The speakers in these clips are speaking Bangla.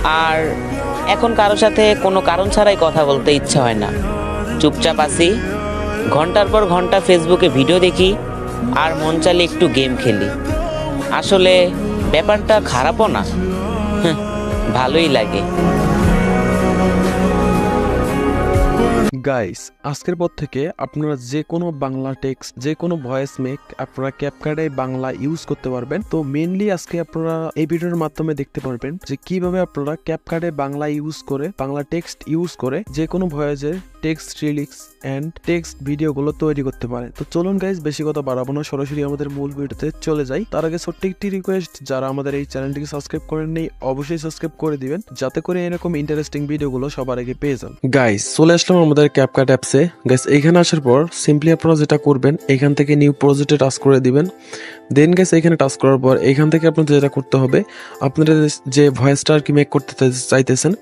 আর এখন কারো সাথে কোনো কারণ ছাড়াই কথা বলতে ইচ্ছা হয় না, চুপচাপ আসি, ঘন্টার পর ঘন্টা ফেসবুকে ভিডিও দেখি আর মন চাইলে একটু গেম খেলি। আসলে ব্যাপারটা খারাপও না, ভালোই লাগে। গাইস, আজকের পর থেকে আপনারা যে কোনো বাংলা টেক্সট, যে কোনো ভয়েস মেক আপনারা ক্যাপকাটে বাংলা ইউজ করতে পারবেন। তো মেইনলি আজকে আপনারা এই ভিডিওর মাধ্যমে দেখতে পারবেন যে কিভাবে আপনারা ক্যাপকাটে বাংলা ইউজ করে, বাংলা টেক্সট ইউজ করে যে কোনো ভয়েসের টেক্সট রিলিক্স অ্যান্ড টেক্সট ভিডিওগুলো তৈরি করতে পারেন। তো চলুন গাইস, বেশি কথা বাড়াবো না, সরাসরি আমাদের মূল ভিডিওতে চলে যাই। তার আগে ছোট্ট একটি রিকোয়েস্ট, যারা আমাদের এই চ্যানেলটিকে সাবস্ক্রাইব করেননি অবশ্যই সাবস্ক্রাইব করে দিবেন, যাতে করে এরকম ইন্টারেস্টিং ভিডিওগুলো সবার আগে পেয়ে যান। গাইস, চলে আসলাম আমাদের ক্যাপকাট অ্যাপসে। গাইস, এইখানে আসার পর সিম্পলি আপনারা যেটা করবেন, এখান থেকে নিউ প্রজেক্টে টাচ করে দিবেন। দেন গাইস, এখানে টাচ করার পর এখান থেকে আপনাদের যেটা করতে হবে, আপনারা যে ভয়েসটা আর কি মেক করতে চাইতেছেন,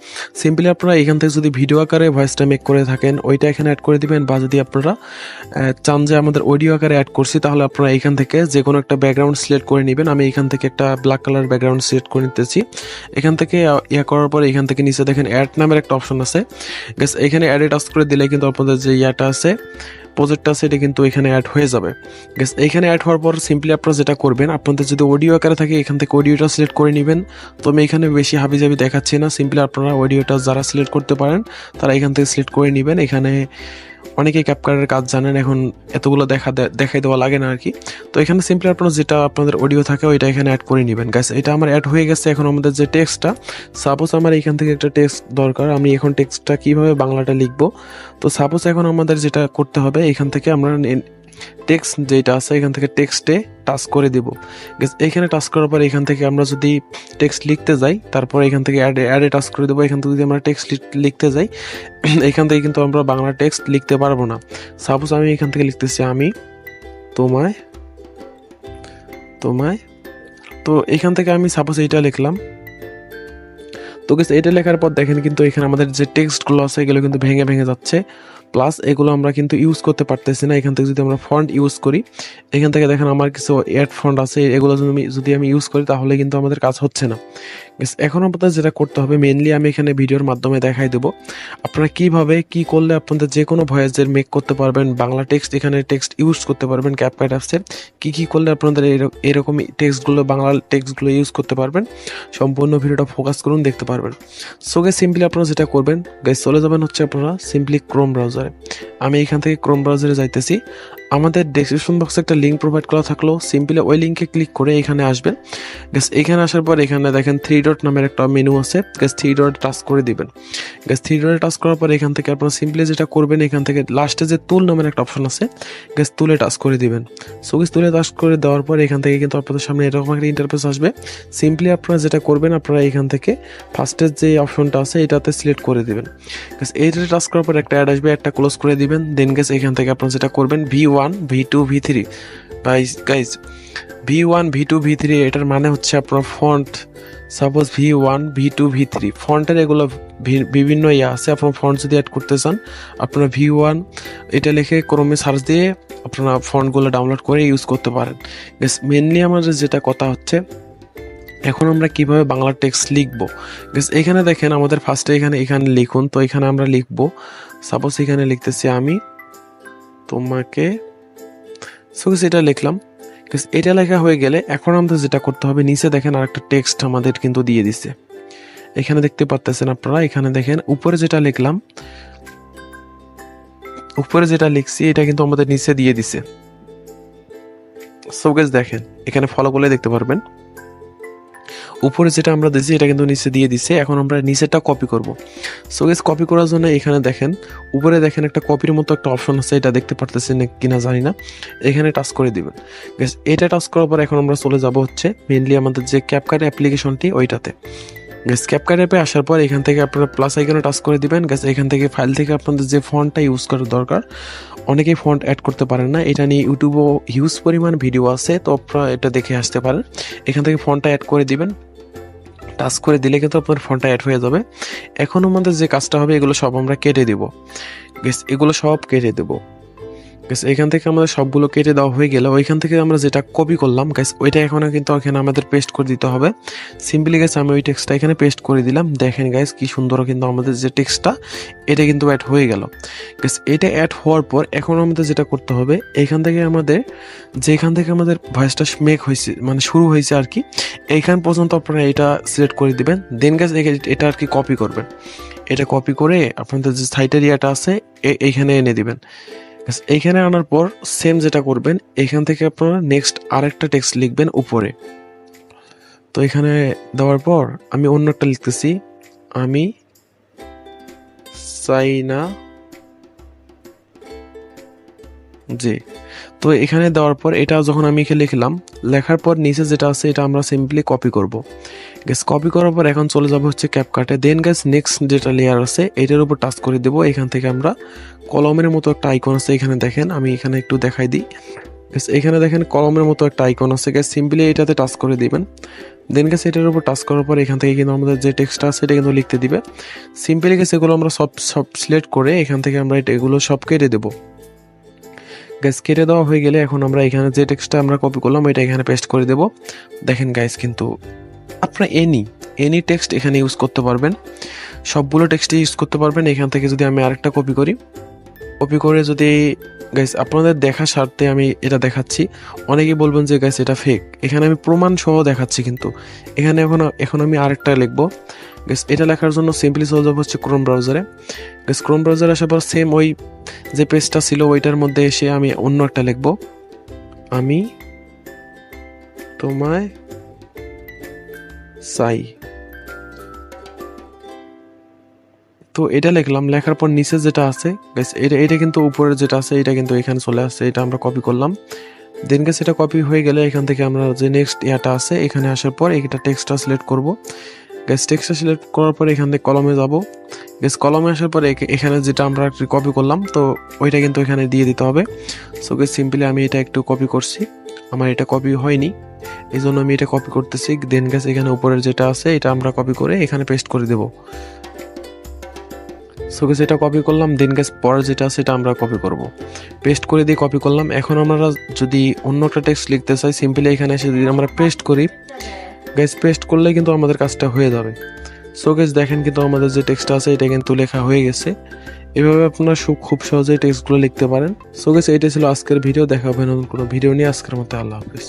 সিম্পলি আপনারা এখান থেকে যদি ভিডিও আকারে ভয়েসটা মেক করে থাকেন ওইটা এখানে অ্যাড করে দিবেন, বা যদি আপনারা চান যে আমাদের অডিও আকারে অ্যাড করছি, তাহলে আপনারা এখান থেকে যে কোনো একটা ব্যাকগ্রাউন্ড সিলেক্ট করে নেবেন। আমি এখান থেকে একটা ব্ল্যাক কালার ব্যাকগ্রাউন্ড সিলেক্ট করে নিতেছি। এখান থেকে ইয়া করার পর এখান থেকে নিচে দেখেন অ্যাড নামের একটা অপশন আছে। গাইস, এখানে অ্যাডে টাচ করে দিলে কিন্তু আপনাদের যে ইয়াটা আছে, প্রজেক্টটা আছে, এটা কিন্তু এখানে অ্যাড হয়ে যাবে। গাইস, এইখানে অ্যাড হওয়ার পর সিম্পলি আপনারা যেটা করবেন, আপনাদের যদি অডিও আকারে থাকে এখান থেকে অডিওটা সিলেক্ট করে নেবেন। তো আমি এখানে বেশি হাবিজাবি দেখাচ্ছি না, সিম্পলি আপনারা অডিওটা যারা সিলেক্ট করতে পারেন তারা এখান থেকে সিলেক্ট করে নেবেন। এখানে অনেকেই ক্যাপকাটের কাজ জানেন, এখন এতগুলো দেখাই দেওয়া লাগে না আর কি। তো এখানে সিম্পলি আপনারা যেটা আপনাদের অডিও থাকে ওইটা এখানে অ্যাড করে নেবেন। গাইস, এটা আমার অ্যাড হয়ে গেছে। এখন আমাদের যে টেক্সটটা, সাপোজ আমার এখান থেকে একটা টেক্সট দরকার, আমি এখন টেক্সটটা কিভাবে বাংলাটা লিখবো। তো সাপোজ এখন আমাদের যেটা করতে হবে, এখান থেকে আমরা টেক্সট যেটা আছে এখান থেকে টেক্সটে টাচ করে দিব। এখানে টাচ করার পর এখান থেকে আমরা যদি টেক্সট লিখতে যাই, তারপর এখান থেকে অ্যাডে টাচ করে দেবো। এখান থেকে যদি আমরা টেক্সট লিখতে যাই, এখান থেকে কিন্তু আমরা বাংলা টেক্সট লিখতে পারবো না। সাপোজ আমি এখান থেকে লিখতেছি আমি তোমায় তোমায়, তো এখান থেকে আমি সাপোজ এইটা লিখলাম। তো এটা লেখার পর দেখেন কিন্তু এখানে আমাদের যে টেক্সটগুলো আছে এগুলো কিন্তু ভেঙে ভেঙে যাচ্ছে, প্লাস এগুলো আমরা কিন্তু ইউজ করতে পারতেছি না। এখান থেকে যদি আমরা ফন্ট ইউজ করি, এখান থেকে দেখেন আমার কিছু অ্যাড ফন্ট আছে, এগুলো যদি আমি ইউজ করি তাহলে কিন্তু আমাদের কাজ হচ্ছে না। এখন আপনাদের যেটা করতে হবে, মেনলি আমি এখানে ভিডিওর মাধ্যমে দেখাই দেবো আপনারা কিভাবে কি করলে আপনাদের যে কোনো ভয়েসের মেক করতে পারবেন, বাংলা টেক্সট এখানে টেক্সট ইউজ করতে পারবেন। ক্যাপকাট অ্যাপসের কি করলে আপনাদের এরকম টেক্সটগুলো, বাংলা টেক্সটগুলো ইউজ করতে পারবেন, সম্পূর্ণ ভিডিওটা ফোকাস করুন, দেখতে পারবেন। সো গাইস, সিম্পলি আপনারা যেটা করবেন, গাইস চলে যাবেন হচ্ছে আপনারা সিম্পলি ক্রোম ব্রাউজারে। আমি এখান থেকে ক্রোম ব্রাউজারে যাইতেছি। আমাদের ডেসক্রিপশন বক্সে একটা লিঙ্ক প্রোভাইড করা থাকলো, সিম্পলি ওই লিঙ্কে ক্লিক করে এখানে আসবেন। গাইস, এখানে আসার পর এখানে দেখেন 3 ডট নামের একটা মেনু আছে। গাইস, 3 ডট টাচ করে দিবেন। গাইস, 3 ডট টাচ করার পর এখান থেকে আপনারা সিম্পলি যেটা করবেন, এখান থেকে লাস্টে যে টুল নামের একটা অপশন আছে, গাইস টুলে টাচ করে দিবেন। সো গাইস, টুলে টাচ করে দেওয়ার পর এখান থেকে কিন্তু আপনাদের সামনে এরকম একটা ইন্টারফেস আসবে। সিম্পলি আপনারা যেটা করবেন, আপনারা এখান থেকে ফার্স্টের যে অপশনটা আছে এটাতে সিলেক্ট করে দিবেন। গাইস, এইটাতে টাচ করার পর একটা অ্যাড আসবে, একটা ক্লোজ করে দিবেন। দেন গাইস, এখান থেকে আপনারা যেটা করবেন, V1 V2 V3, guys V1 V2 V3 এটার মানে হচ্ছে আপনার font. Suppose V1 V2 V3 ফন্টের এগুলো বিভিন্ন ইয়ে আছে। আপনার ফন্ট যদি অ্যাড করতে চান, আপনারা V1 এটা লিখে ক্রোমে সার্চ দিয়ে আপনারা ফন্টগুলো ডাউনলোড করে ইউজ করতে পারেন। গাইস, মেনলি আমাদের যেটা কথা হচ্ছে, এখন আমরা কিভাবে বাংলা টেক্সট লিখবো। এখানে দেখেন আমাদের ফার্স্টে এখানে লিখুন। তো এখানে আমরা লিখবো, সাপোজ এখানে লিখতেছি আমি তোমাকে। সো এটা লিখলাম। এটা লেখা হয়ে গেলে এখন আমাদের যেটা করতে হবে, নিচে দেখেন আরেকটা টেক্সট আমাদের কিন্তু দিয়ে দিচ্ছে, এখানে দেখতে পাচ্ছেন আপনারা। এখানে দেখেন উপরে যেটা লিখলাম, উপরে যেটা লিখছি এটা কিন্তু আমাদের নিচে দিয়ে দিছে। সো গাইস, দেখেন এখানে ফলো করলে দেখতে পারবেন উপরে যেটা আমরা দিয়েছি এটা কিন্তু নিচে দিয়ে দিছে। এখন আমরা নিচেটা কপি করব। সো গাইস, কপি করার জন্য এখানে দেখেন উপরে দেখেন একটা কপির মতো একটা অপশন আছে, এটা দেখতে পারতেছেন কিনা জানি না, এখানে টাচ করে দিবেন। গাইস, এটা টাচ করার পর এখন আমরা চলে যাব হচ্ছে মেইনলি আমাদের যে ক্যাপকাট অ্যাপ্লিকেশনটি ওইটাতে। গাইস, ক্যাপকাট অ্যাপে আসার পর এখান থেকে আপনারা প্লাস আইকনে টাচ করে দিবেন। গাইস, এখান থেকে ফাইল থেকে আপনাদের যে ফন্টটা ইউজ করার দরকার, অনেকেই ফন্ট অ্যাড করতে পারেন না, এটা নিয়ে ইউটিউবেও হিউজ পরিমাণ ভিডিও আছে, তো আপনারা এটা দেখে আসতে পারেন। এখান থেকে ফন্টটা অ্যাড করে দিবেন, টাচ করে দিলে কিন্তু আপনার ফন্টটা অ্যাড হয়ে যাবে। এখন আমাদের যে কাজটা হবে, এগুলো সব আমরা কেটে দেব। গাইস, এগুলো সব কেটে দেব। গাইস এখান থেকে আমাদের সবগুলো কেটে দেওয়া হয়ে গেলে ওইখান থেকে আমরা যেটা কপি করলাম গাইস ওইটা এখন কিন্তু এখানে আমাদের পেস্ট করে দিতে হবে। সিম্পলি গাইস আমি ওই টেক্সটটা এখানে পেস্ট করে দিলাম। দেখেন গাইস কি সুন্দর কিন্তু আমাদের যে টেক্সটটা এটা কিন্তু অ্যাড হয়ে গেল। গাইস এটা অ্যাড হওয়ার পর এখন আমাদের যেটা করতে হবে এখান থেকে আমাদের যেখান থেকে আমাদের ভয়েসটা মেক হয়েছে মানে শুরু হয়েছে আর কি, এইখান পর্যন্ত আপনারা এটা সিলেক্ট করে দিবেন। দেন গাইস এটা আর কি কপি করবেন। এটা কপি করে আপনাদের যে সাইটের ইয়াটা আছে এইখানে এনে দিবেন। এইখানে আনার পর সেম যেটা করবেন এখান থেকে আপনারা নেক্সট আরেকটা টেক্সট লিখবেন উপরে। তো এখানে দেওয়ার পর আমি অন্য একটা লিখতেছি, আমি চাই না যে। তো এখানে দেওয়ার পর এটা যখন আমি এখানে লিখলাম, লেখার পর নিচে যেটা আছে এটা আমরা সিম্পলি কপি করব। গ্যাস কপি করার পর এখন চলে যাব হচ্ছে ক্যাপকাটে। দেন গ্যাস নেক্সট যেটা লেয়ার আছে এটার উপর টাচ করে দেব। এখান থেকে আমরা কলমের মতো একটা আইকন আছে, এখানে দেখেন আমি এখানে একটু দেখাই দিই। গ্যাস এখানে দেখেন কলমের মতো একটা আইকন আছে, গ্যাস সিম্পলি এটাতে টাচ করে দিবেন। দেন গ্যাস এটার উপর টাচ করার পর এখান থেকে কিন্তু আমাদের যে টেক্সটটা আছে এটা কিন্তু লিখতে দিবে। সিম্পলি গ্যাস এগুলো আমরা সব সিলেক্ট করে এখান থেকে আমরা এগুলো সব কেটে দেবো। গ্যাস কেটে দেওয়া হয়ে গেলে এখন আমরা এখানে যে টেক্সটটা আমরা কপি করলাম এটা এখানে পেস্ট করে দেব। দেখেন গাইস কিন্তু আপনারা এনি টেক্সট এখানে ইউজ করতে পারবেন, সবগুলো টেক্সটে ইউজ করতে পারবেন। এখান থেকে যদি আমি আরেকটা কপি করে যদি গাইস আপনাদের দেখার স্বার্থে আমি এটা দেখাচ্ছি, অনেকেই বলবেন যে গাইস এটা ফেক, এখানে আমি প্রমাণ সহ দেখাচ্ছি। কিন্তু এখানে এখন আমি আরেকটা লিখবো। গাইস এটা লেখার জন্য সিম্পলি চলে যাবো হচ্ছে ক্রোম ব্রাউজারে। গাইস ক্রোম ব্রাউজারে আসার পর সেম ওই যে পেজটা ছিল ওইটার মধ্যে এসে আমি অন্য একটা লিখবো, আমি তোমায় চাই। তো এটা লিখলাম, লেখার পর নিচে যেটা আছে গাইস এটা কিন্তু উপরে যেটা আছে এটা কিন্তু এখানে চলে আসছে, এটা আমরা কপি করলাম। দেন গাইস এটা কপি হয়ে গেলে এখান থেকে আমরা যে নেক্সট ইয়াটা আছে এখানে আসার পর এটা টেক্সটটা সিলেক্ট করব। গাইস টেক্সটটা সিলেক্ট করার পর এখান থেকে কলমে যাব। গাইস কলমে আসার পর এখানে যেটা আমরা কপি করলাম তো ওইটা কিন্তু এখানে দিয়ে দিতে হবে। সো গাইস সিম্পলি আমি এটা একটু কপি করছি, আমার এটা কপি হয়নি এই জন্য আমি এটা কপি করতেছি। দেন গাইস এখানে উপরের যেটা আছে এটা আমরা কপি করে এখানে পেস্ট করে দেব। সো গাইস এটা কপি করলাম। দেন গাইস পরের যেটা আছে এটা আমরা কপি করব, পেস্ট করে দিয়ে কপি করলাম। এখন আমরা যদি অন্য একটা টেক্সট লিখতে চাই সিম্পলি এখানে এসে যদি আমরা পেস্ট করি গাইস, পেস্ট করলে কিন্তু আমাদের কাজটা হয়ে যাবে। সো গাইস দেখেন কিন্তু আমাদের যে টেক্সট আছে এটা কিন্তু লেখা হয়ে গেছে। এভাবে আপনারা খুব সহজেই টেক্সটগুলো লিখতে পারেন। সো গাইস এটা ছিল আজকের ভিডিও, দেখা হবে নতুন কোনো ভিডিও নিয়ে। আজকের মতো আল্লাহ হাফেজ।